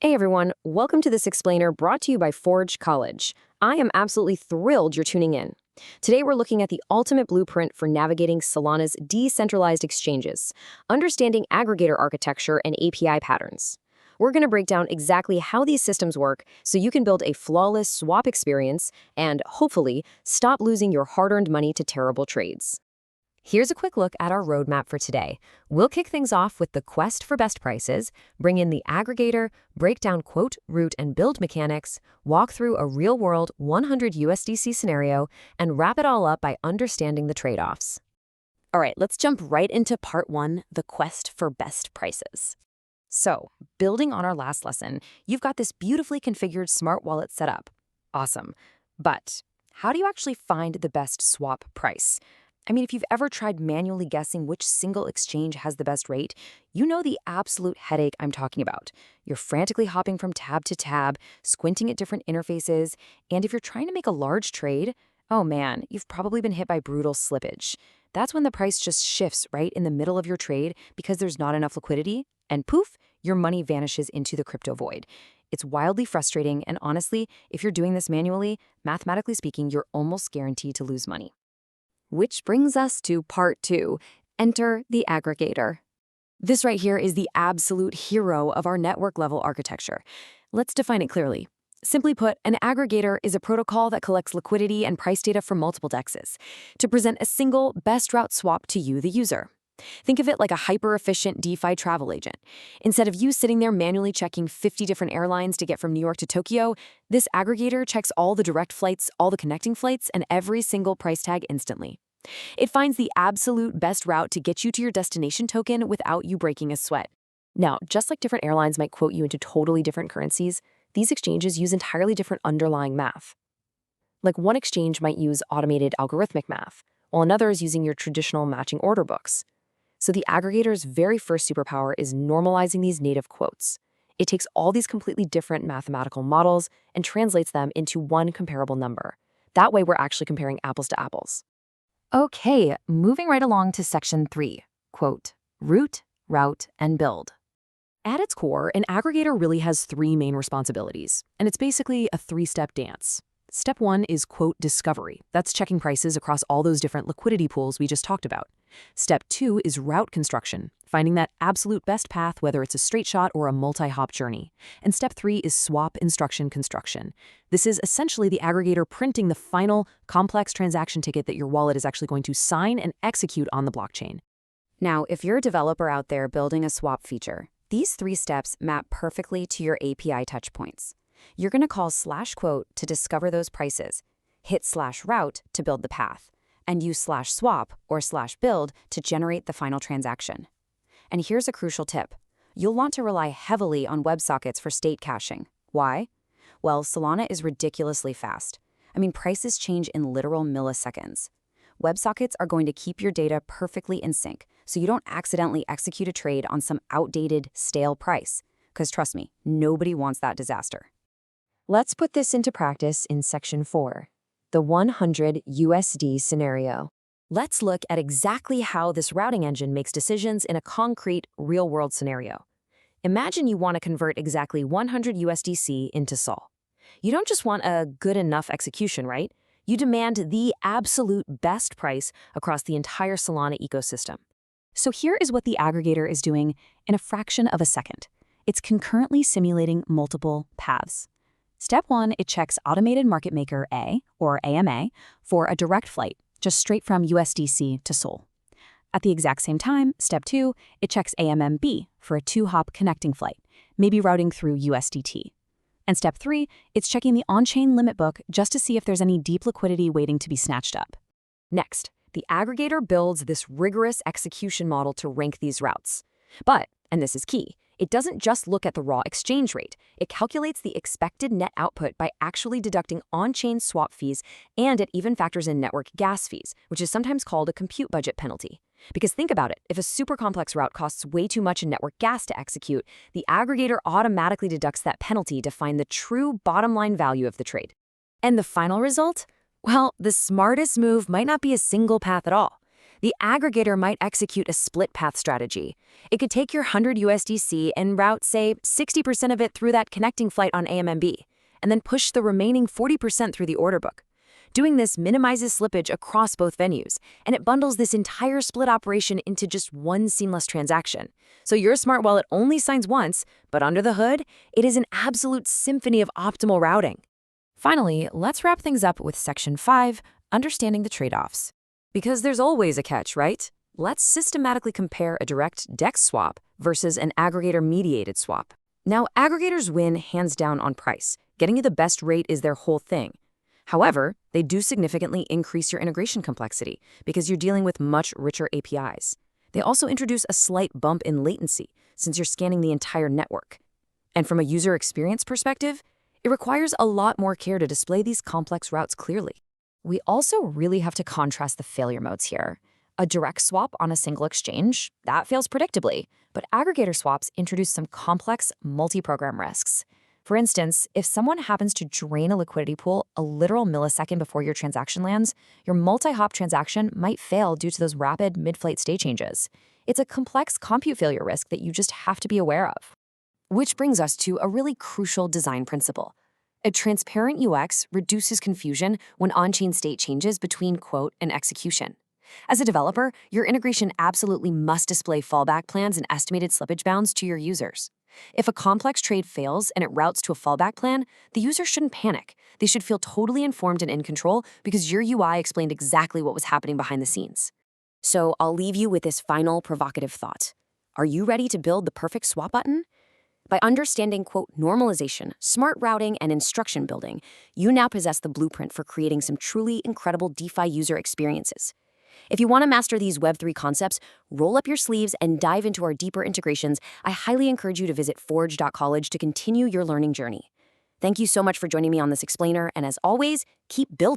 Hey everyone, welcome to this explainer brought to you by Forge College. I am absolutely thrilled you're tuning in. Today we're looking at the ultimate blueprint for navigating Solana's decentralized exchanges, understanding aggregator architecture and API patterns. We're going to break down exactly how these systems work so you can build a flawless swap experience and, hopefully, stop losing your hard-earned money to terrible trades. Here's a quick look at our roadmap for today. We'll kick things off with the quest for best prices, bring in the aggregator, break down quote, root, and build mechanics, walk through a real-world 100 USDC scenario, and wrap it all up by understanding the trade-offs. All right, let's jump right into part one, the quest for best prices. So, building on our last lesson, you've got this beautifully configured smart wallet set up. Awesome. But how do you actually find the best swap price? I mean, if you've ever tried manually guessing which single exchange has the best rate, you know the absolute headache I'm talking about. You're frantically hopping from tab to tab, squinting at different interfaces, and if you're trying to make a large trade, oh man, you've probably been hit by brutal slippage. That's when the price just shifts right in the middle of your trade because there's not enough liquidity, and poof, your money vanishes into the crypto void. It's wildly frustrating, and honestly, if you're doing this manually, mathematically speaking, you're almost guaranteed to lose money. Which brings us to part two, enter the aggregator. This right here is the absolute hero of our network-level architecture. Let's define it clearly. Simply put, an aggregator is a protocol that collects liquidity and price data from multiple DEXes to present a single best route swap to you, the user. Think of it like a hyper-efficient DeFi travel agent. Instead of you sitting there manually checking 50 different airlines to get from New York to Tokyo, this aggregator checks all the direct flights, all the connecting flights, and every single price tag instantly. It finds the absolute best route to get you to your destination token without you breaking a sweat. Now, just like different airlines might quote you into totally different currencies, these exchanges use entirely different underlying math. Like one exchange might use automated algorithmic math, while another is using your traditional matching order books. So the aggregator's very first superpower is normalizing these native quotes. It takes all these completely different mathematical models and translates them into one comparable number. That way we're actually comparing apples to apples. Okay, moving right along to section 3, quote, root, route, and build. At its core, an aggregator really has three main responsibilities, and it's basically a three-step dance. Step 1 is, quote, discovery. That's checking prices across all those different liquidity pools we just talked about. Step 2 is route construction, finding that absolute best path, whether it's a straight shot or a multi-hop journey. And Step 3 is swap instruction construction. This is essentially the aggregator printing the final complex transaction ticket that your wallet is actually going to sign and execute on the blockchain. Now, if you're a developer out there building a swap feature, these three steps map perfectly to your API touchpoints. You're going to call /quote to discover those prices, hit /route to build the path, and use /swap or /build to generate the final transaction. And here's a crucial tip. You'll want to rely heavily on WebSockets for state caching. Why? Well, Solana is ridiculously fast. I mean, prices change in literal milliseconds. WebSockets are going to keep your data perfectly in sync, so you don't accidentally execute a trade on some outdated, stale price. Because trust me, nobody wants that disaster. Let's put this into practice in section 4, the 100 USD scenario. Let's look at exactly how this routing engine makes decisions in a concrete, real-world scenario. Imagine you want to convert exactly 100 USDC into SOL. You don't just want a good enough execution, right? You demand the absolute best price across the entire Solana ecosystem. So here is what the aggregator is doing in a fraction of a second. It's concurrently simulating multiple paths. Step 1, it checks Automated Market Maker A, or AMA, for a direct flight, just straight from USDC to SOL. At the exact same time, Step 2, it checks AMMB for a two-hop connecting flight, maybe routing through USDT. And Step 3, it's checking the on-chain limit book just to see if there's any deep liquidity waiting to be snatched up. Next, the aggregator builds this rigorous execution model to rank these routes. But, and this is key, it doesn't just look at the raw exchange rate. It calculates the expected net output by actually deducting on-chain swap fees, and it even factors in network gas fees, which is sometimes called a compute budget penalty. Because think about it, if a super complex route costs way too much in network gas to execute, the aggregator automatically deducts that penalty to find the true bottom line value of the trade. And the final result? Well, the smartest move might not be a single path at all. The aggregator might execute a split path strategy. It could take your 100 USDC and route, say, 60% of it through that connecting flight on AMMB, and then push the remaining 40% through the order book. Doing this minimizes slippage across both venues, and it bundles this entire split operation into just one seamless transaction. So your smart wallet only signs once, but under the hood, it is an absolute symphony of optimal routing. Finally, let's wrap things up with Section 5, understanding the trade-offs. Because there's always a catch, right? Let's systematically compare a direct DEX swap versus an aggregator-mediated swap. Now, aggregators win hands down on price. Getting you the best rate is their whole thing. However, they do significantly increase your integration complexity because you're dealing with much richer APIs. They also introduce a slight bump in latency since you're scanning the entire network. And from a user experience perspective, it requires a lot more care to display these complex routes clearly. We also really have to contrast the failure modes here. A direct swap on a single exchange, that fails predictably, but aggregator swaps introduce some complex multi-program risks. For instance, if someone happens to drain a liquidity pool a literal millisecond before your transaction lands, your multi-hop transaction might fail due to those rapid mid-flight state changes. It's a complex compute failure risk that you just have to be aware of. Which brings us to a really crucial design principle. A transparent UX reduces confusion when on-chain state changes between quote and execution. As a developer, your integration absolutely must display fallback plans and estimated slippage bounds to your users. If a complex trade fails and it routes to a fallback plan, the user shouldn't panic. They should feel totally informed and in control because your UI explained exactly what was happening behind the scenes. So I'll leave you with this final provocative thought. Are you ready to build the perfect swap button? By understanding, quote, normalization, smart routing, and instruction building, you now possess the blueprint for creating some truly incredible DeFi user experiences. If you want to master these Web3 concepts, roll up your sleeves and dive into our deeper integrations, I highly encourage you to visit forge.college to continue your learning journey. Thank you so much for joining me on this explainer, and as always, keep building.